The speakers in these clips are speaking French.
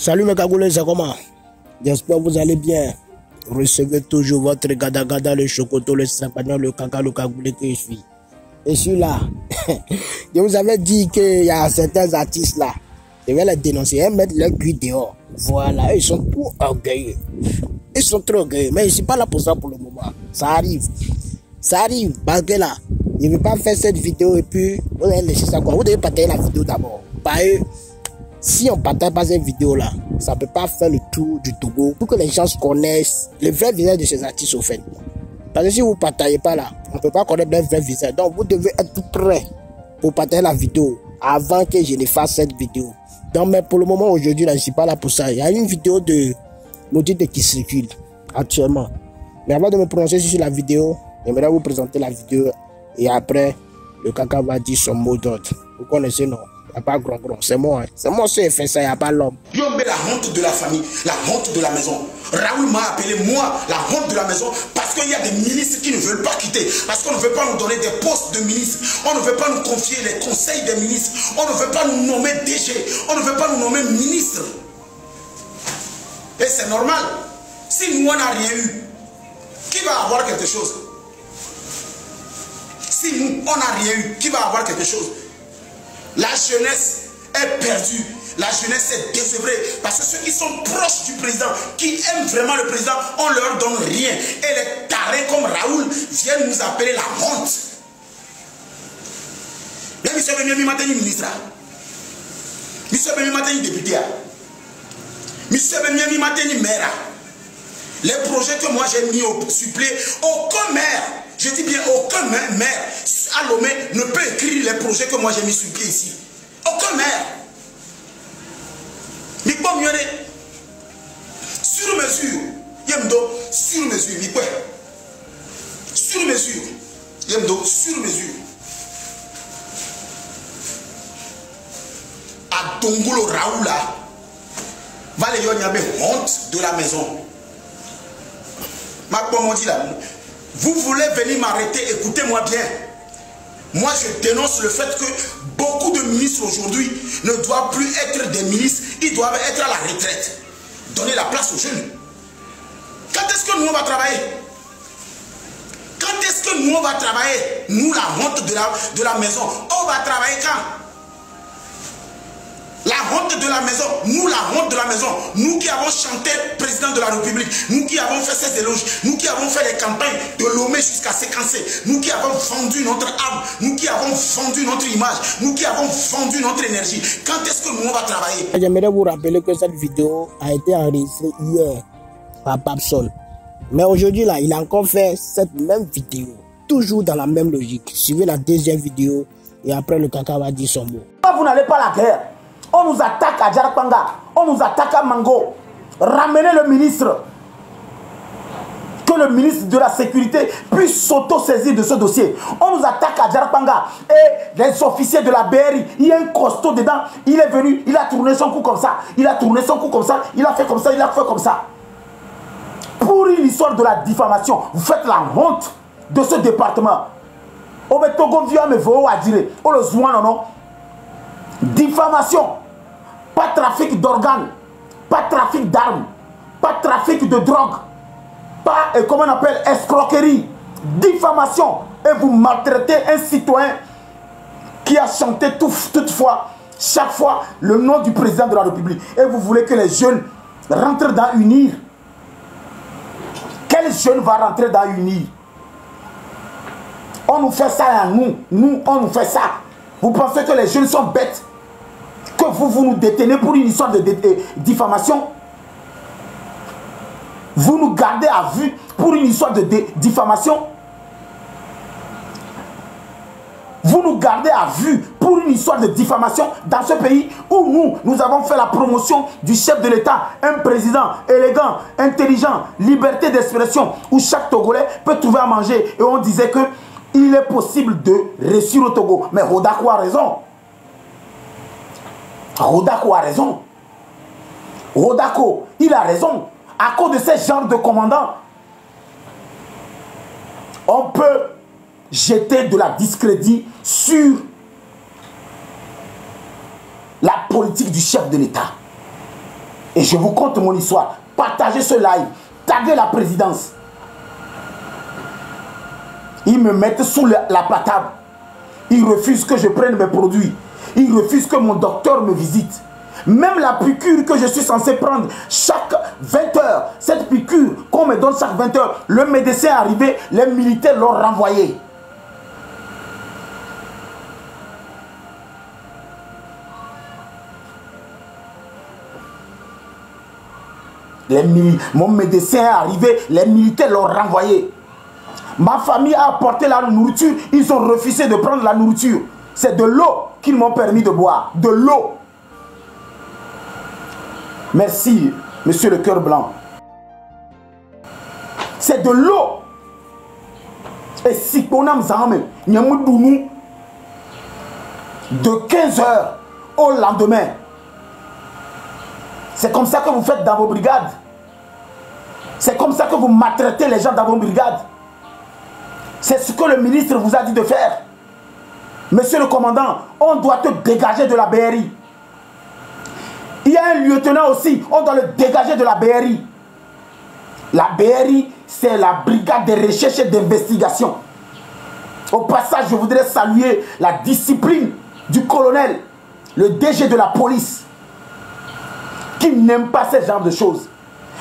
Salut mes cagoulés, c'est comment? J'espère que vous allez bien. Recevez toujours votre gada gada, le chocoto, le sapagnon, le caca, le cagoulé que je suis. Et celui-là, je vous avais dit qu'il y a certains artistes là, je vais les dénoncer et mettre leur cul dehors. Voilà, ils sont trop orgueilleux. Ils sont trop orgueilleux, mais je ne suis pas là pour ça pour le moment. Ça arrive. Ça arrive, parce que là, je ne vais pas faire cette vidéo et puis vous allez laisser ça quoi. Vous devez partager la vidéo d'abord. Parce que si on ne partage pas cette vidéo là, ça ne peut pas faire le tour du Togo pour que les gens connaissent le vrai visage de ces artistes au fait. Parce que si vous ne partagez pas là, on ne peut pas connaître leur vrai visage. Donc vous devez être prêt pour partager la vidéo avant que je ne fasse cette vidéo. Donc mais pour le moment aujourd'hui là, je ne suis pas là pour ça. Il y a une vidéo de Maudite qui circule actuellement. Mais avant de me prononcer sur la vidéo, j'aimerais vous présenter la vidéo et après le caca va dire son mot d'ordre. Vous connaissez non? Il n'y a pas grand. C'est moi. Hein. C'est moi qui ai fait ça, il n'y a pas l'homme. Yombe, la honte de la famille, la honte de la maison. Raoul m'a appelé moi la honte de la maison parce qu'il y a des ministres qui ne veulent pas quitter. Parce qu'on ne veut pas nous donner des postes de ministres. On ne veut pas nous confier les conseils des ministres. On ne veut pas nous nommer DG. On ne veut pas nous nommer ministre. Et c'est normal. Si nous on n'a rien eu, qui va avoir quelque chose? Si nous on n'a rien eu, qui va avoir quelque chose? La jeunesse est perdue. La jeunesse est désœuvrée. Parce que ceux qui sont proches du président, qui aiment vraiment le président, on ne leur donne rien. Et les tarés comme Raoul viennent nous appeler la honte. Mais monsieur Benjamin Matani, ministre. Monsieur Benjamin Matani, député. Monsieur Benjamin Matani, maire. Les projets que moi j'ai mis au supplé, aucun maire, je dis bien aucun maire à Lomé ne peut écrire les projets que moi j'ai mis sur pied ici. Aucun maire. Mais pas mieux, sur mesure, yemdo, sur mesure, mais quoi? Sur mesure, yemdo, sur mesure. À Dongolo Raoula, Valéon y avait honte de la maison. Vous voulez venir m'arrêter, écoutez-moi bien. Moi, je dénonce le fait que beaucoup de ministres aujourd'hui ne doivent plus être des ministres, ils doivent être à la retraite. Donner la place aux jeunes. Quand est-ce que nous, on va travailler? Quand est-ce que nous, on va travailler? Nous, la honte de la maison, on va travailler quand? La honte de la maison, nous la honte de la maison, nous qui avons chanté président de la République, nous qui avons fait ces éloges, nous qui avons fait les campagnes de Lomé jusqu'à séquencer, nous qui avons vendu notre âme, nous qui avons vendu notre image, nous qui avons vendu notre énergie. Quand est-ce que nous on va travailler? J'aimerais vous rappeler que cette vidéo a été enregistrée hier par Papsol. Mais aujourd'hui là, il a encore fait cette même vidéo, toujours dans la même logique. Suivez la deuxième vidéo et après le caca va dire son mot. Vous n'allez pas à la guerre. On nous attaque à Djarakpanga, on nous attaque à Mango. Ramenez le ministre. Que le ministre de la Sécurité puisse s'auto-saisir de ce dossier. On nous attaque à Djarakpanga. Et les officiers de la BRI, il y a un costaud dedans. Il est venu, il a tourné son cou comme ça. Il a tourné son cou comme ça. Il a fait comme ça, il a fait comme ça. Pour une histoire de la diffamation, vous faites la honte de ce département. Obetogo via me vo à dire. Oh le zouan non. Diffamation. Pas trafic d'organes, pas trafic d'armes, pas trafic de drogue, pas, comment on appelle, escroquerie, diffamation. Et vous maltraitez un citoyen qui a chanté toutefois, chaque fois, le nom du président de la République. Et vous voulez que les jeunes rentrent dans UNIR. Quel jeune va rentrer dans UNIR? On nous fait ça à nous, on nous fait ça. Vous pensez que les jeunes sont bêtes? Que vous nous détenez pour une histoire de diffamation? Vous nous gardez à vue pour une histoire de diffamation? Vous nous gardez à vue pour une histoire de diffamation dans ce pays où nous avons fait la promotion du chef de l'État, un président élégant, intelligent, liberté d'expression, où chaque Togolais peut trouver à manger. Et on disait que il est possible de réussir au Togo. Mais Rodako a raison. Rodako a raison. Rodako, il a raison. À cause de ce genre de commandant, on peut jeter de la discrédit sur la politique du chef de l'État. Et je vous conte mon histoire. Partagez ce live. Taguez la présidence. Ils me mettent sous la table. Ils refusent que je prenne mes produits. Ils refusent que mon docteur me visite. Même la piqûre que je suis censé prendre chaque 20 heures, cette piqûre qu'on me donne chaque 20 heures, le médecin est arrivé, les militaires l'ont renvoyé. Mon médecin est arrivé, les militaires l'ont renvoyé. Ma famille a apporté la nourriture, ils ont refusé de prendre la nourriture. C'est de l'eau qu'ils m'ont permis de boire, de l'eau. Merci, monsieur le cœur blanc. C'est de l'eau. Et si on a de 15 heures au lendemain. C'est comme ça que vous faites dans vos brigades. C'est comme ça que vous maltraitez les gens dans vos brigades. C'est ce que le ministre vous a dit de faire. Monsieur le commandant, on doit te dégager de la BRI. Il y a un lieutenant aussi, on doit le dégager de la BRI. La BRI, c'est la brigade de recherche et d'investigation. Au passage, je voudrais saluer la discipline du colonel, le DG de la police, qui n'aime pas ce genre de choses.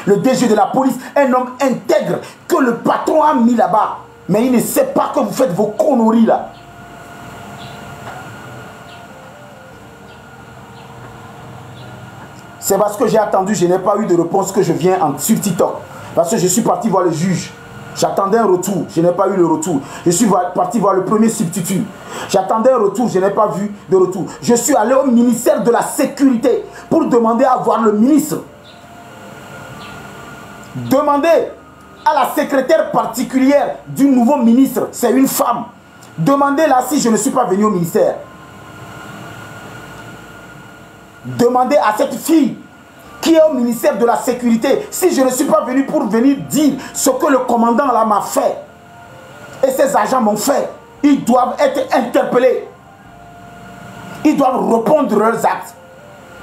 Le DG de la police, un homme intègre que le patron a mis là-bas. Mais il ne sait pas que vous faites vos conneries là. C'est parce que j'ai attendu, je n'ai pas eu de réponse que je viens sur TikTok. Parce que je suis parti voir le juge. J'attendais un retour, je n'ai pas eu le retour. Je suis parti voir le premier substitut. J'attendais un retour, je n'ai pas vu de retour. Je suis allé au ministère de la Sécurité pour demander à voir le ministre. Demandez à la secrétaire particulière du nouveau ministre, c'est une femme. Demandez-la si je ne suis pas venu au ministère. Demandez à cette fille qui est au ministère de la Sécurité si je ne suis pas venu pour venir dire ce que le commandant là m'a fait. Et ses agents m'ont fait. Ils doivent être interpellés. Ils doivent répondre leurs actes.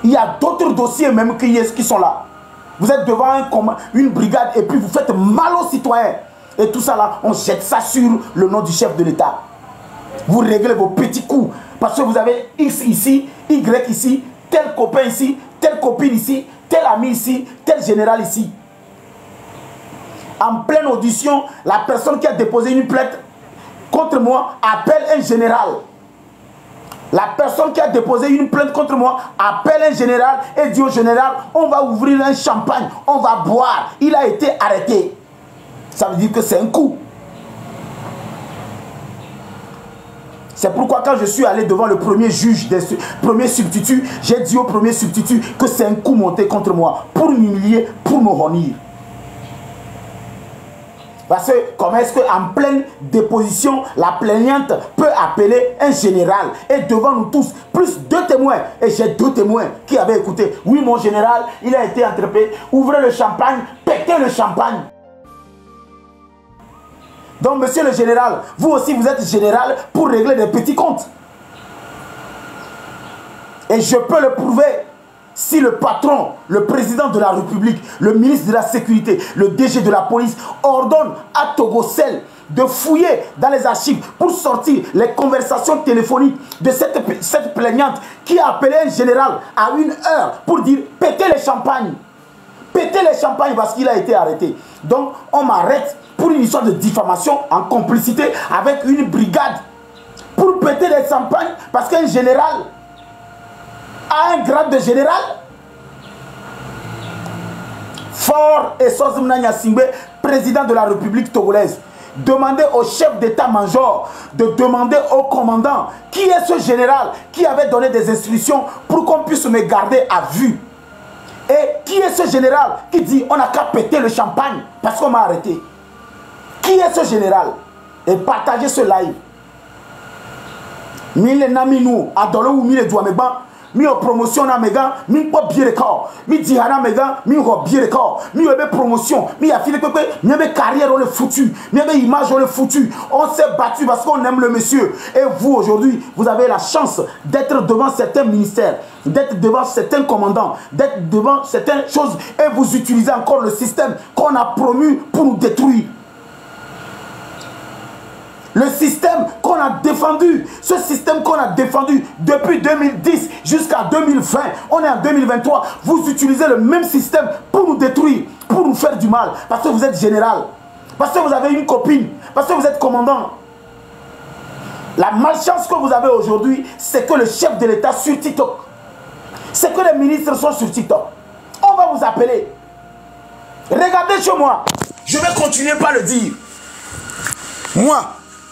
Il y a d'autres dossiers même qui sont là. Vous êtes devant une brigade et puis vous faites mal aux citoyens. Et tout ça là, on jette ça sur le nom du chef de l'État. Vous réglez vos petits coups. Parce que vous avez X ici, Y ici, tel copain ici, telle copine ici, tel ami ici, tel général ici. En pleine audition, la personne qui a déposé une plainte contre moi appelle un général. La personne qui a déposé une plainte contre moi appelle un général et dit au général, on va ouvrir un champagne, on va boire. Il a été arrêté. Ça veut dire que c'est un coup. C'est pourquoi quand je suis allé devant le premier juge, premier substitut, j'ai dit au premier substitut que c'est un coup monté contre moi pour m'humilier, pour me honir. Parce que comment est-ce qu'en pleine déposition, la plaignante peut appeler un général et devant nous tous, plus 2 témoins. Et j'ai 2 témoins qui avaient écouté. Oui, mon général, il a été attrapé. Ouvrez le champagne, pétez le champagne. Donc, monsieur le général, vous aussi, vous êtes général pour régler des petits comptes. Et je peux le prouver. Si le patron, le président de la République, le ministre de la Sécurité, le DG de la police ordonne à Togocel de fouiller dans les archives pour sortir les conversations téléphoniques de cette plaignante qui a appelé un général à 1 heure pour dire pétez les champagnes. Pétez les champagnes parce qu'il a été arrêté. Donc on m'arrête pour une histoire de diffamation en complicité avec une brigade pour péter les champagnes parce qu'un général a un grade de général. Fort et Sozumna Singbe, président de la République togolaise, demandez au chef d'état-major de demander au commandant qui est ce général qui avait donné des instructions pour qu'on puisse me garder à vue. Et qui est ce général qui dit on n'a qu'à péter le champagne parce qu'on m'a arrêté. Qui est ce général? Et partagez ce live. Mille Naminou, Adolo ou Mille Douameban. mi o promotion na mega mi po bien record mi dihana mega mi ro bien record mi o be promotion mi a filé pepe mi be carrière on le foutu mi be image on le foutu. On s'est battu parce qu'on aime le monsieur. Et vous aujourd'hui vous avez la chance d'être devant certains ministères, d'être devant certains commandants, d'être devant certaines choses et vous utilisez encore le système qu'on a promu pour nous détruire. Le système qu'on a défendu, ce système qu'on a défendu depuis 2010 jusqu'à 2020, on est en 2023, vous utilisez le même système pour nous détruire, pour nous faire du mal, parce que vous êtes général, parce que vous avez une copine, parce que vous êtes commandant. La malchance que vous avez aujourd'hui, c'est que le chef de l'État sur TikTok, c'est que les ministres sont sur TikTok. On va vous appeler. Regardez chez moi, je vais continuer par le dire.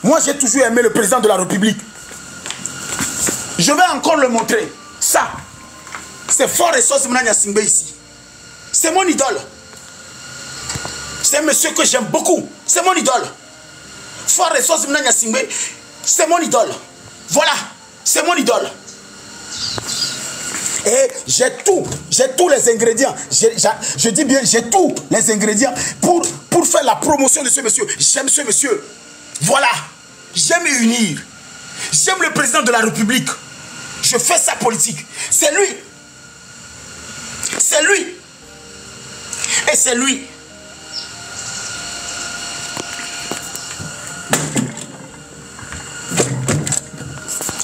Moi, j'ai toujours aimé le président de la République. Je vais encore le montrer. Ça, c'est Fort Ressources Mnanya Singbe ici. C'est mon idole. C'est un monsieur que j'aime beaucoup. C'est mon idole. Fort Ressources Mnanya Singbe, c'est mon idole. Voilà, c'est mon idole. Et j'ai tous les ingrédients. Je dis bien, j'ai tous les ingrédients pour faire la promotion de ce monsieur. J'aime ce monsieur. Voilà, j'aime unir. J'aime le président de la République. Je fais sa politique. C'est lui. C'est lui. Et c'est lui.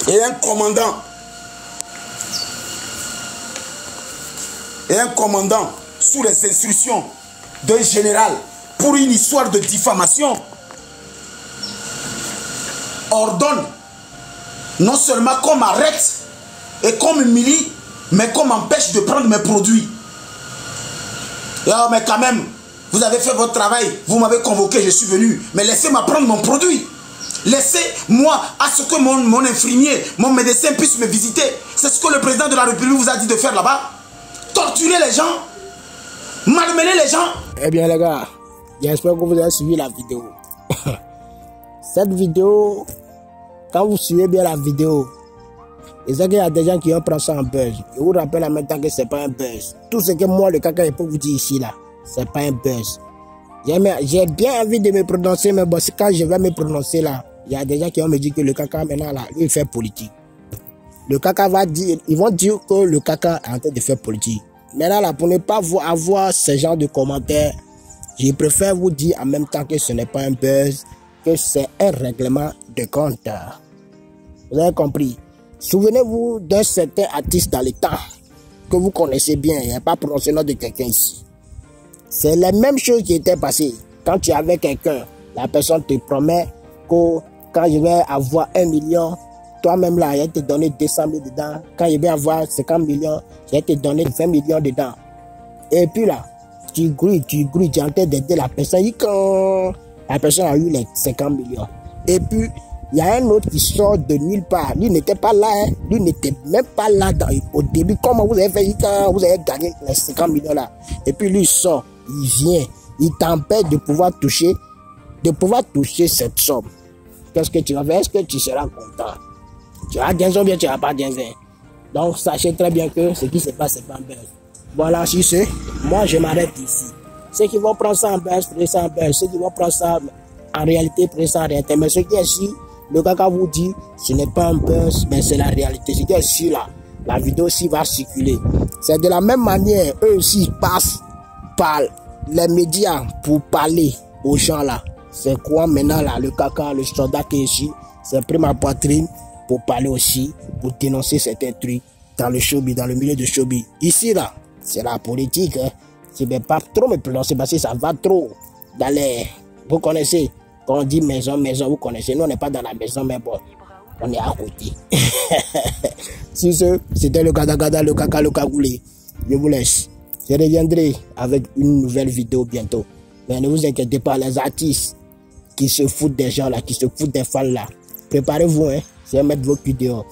Et un commandant. Et un commandant sous les instructions d'un général pour une histoire de diffamation ordonne non seulement qu'on m'arrête et qu'on m'humilie, mais qu'on m'empêche de prendre mes produits. Là, mais quand même, vous avez fait votre travail, vous m'avez convoqué, je suis venu, mais laissez-moi prendre mon produit. Laissez-moi à ce que mon infirmier, mon médecin puisse me visiter. C'est ce que le président de la République vous a dit de faire là-bas. Torturer les gens, malmener les gens. Eh bien les gars, j'espère que vous avez suivi la vidéo. Cette vidéo, quand vous suivez bien la vidéo, et c'est qu'il y a des gens qui ont pris ça en buzz. Je vous rappelle en même temps que ce n'est pas un buzz. Tout ce que moi, le caca, je peux vous dire ici, là, ce n'est pas un buzz. J'ai bien envie de me prononcer, mais bon, quand je vais me prononcer là, il y a des gens qui vont me dire que le caca, maintenant, là, il fait politique. Le caca va dire, ils vont dire que le caca est en train de faire politique. Maintenant, là, pour ne pas avoir ce genre de commentaires, je préfère vous dire en même temps que ce n'est pas un buzz, que c'est un règlement de compte. Vous avez compris? Souvenez-vous d'un certain artiste dans les temps que vous connaissez bien. Il n'y a pas prononcé le nom de quelqu'un ici. C'est la même chose qui était passée. Quand tu es avec quelqu'un, la personne te promet que quand je vais avoir 1 million, toi-même là, je vais te donner 200 000 dedans. Quand je vais avoir 50 millions, je vais te donner 20 millions dedans. Et puis là, tu grouilles, tu es en train d'aider la personne. Quand la personne a eu les 50 millions. Et puis, il y a un autre qui sort de nulle part. Lui n'était pas là. Hein. Lui n'était même pas là au début. Comment vous avez fait quand vous avez gagné les 50 millions là? Et puis lui il sort, il vient, il t'empêche de pouvoir toucher cette somme. Qu'est-ce que tu vas faire? Est-ce que tu seras content? Tu vas bien ou bien tu vas pas bien. Donc sachez très bien que ce qui se passe, c'est pas un buzz. Voilà, si c'est, moi je m'arrête ici. Ceux qui vont prendre ça en buzz, prenez ça en buzz. Ceux qui vont prendre ça en réalité, prenez ça en réalité. Mais ce qui est ici, le caca vous dit, ce n'est pas un buzz, mais c'est la réalité. Ce qui est ici là, la vidéo aussi va circuler. C'est de la même manière, eux aussi passent par les médias pour parler aux gens là. C'est quoi maintenant là, le caca, le soldat qui est ici, c'est pris ma poitrine pour parler aussi, pour dénoncer certains trucs dans le showbiz, dans le milieu de showbiz. Ici là, c'est la politique. Hein. Je ne vais pas trop me prononcer parce que ça va trop dans les... Vous connaissez, quand on dit maison, vous connaissez. Nous, on n'est pas dans la maison, mais bon, on est à côté. Si c'était le gada, le caca, le cagoulé. Je vous laisse. Je reviendrai avec une nouvelle vidéo bientôt. Mais ne vous inquiétez pas, les artistes qui se foutent des gens là, qui se foutent des fans là, préparez-vous, hein. Je vais mettre vos culs dehors.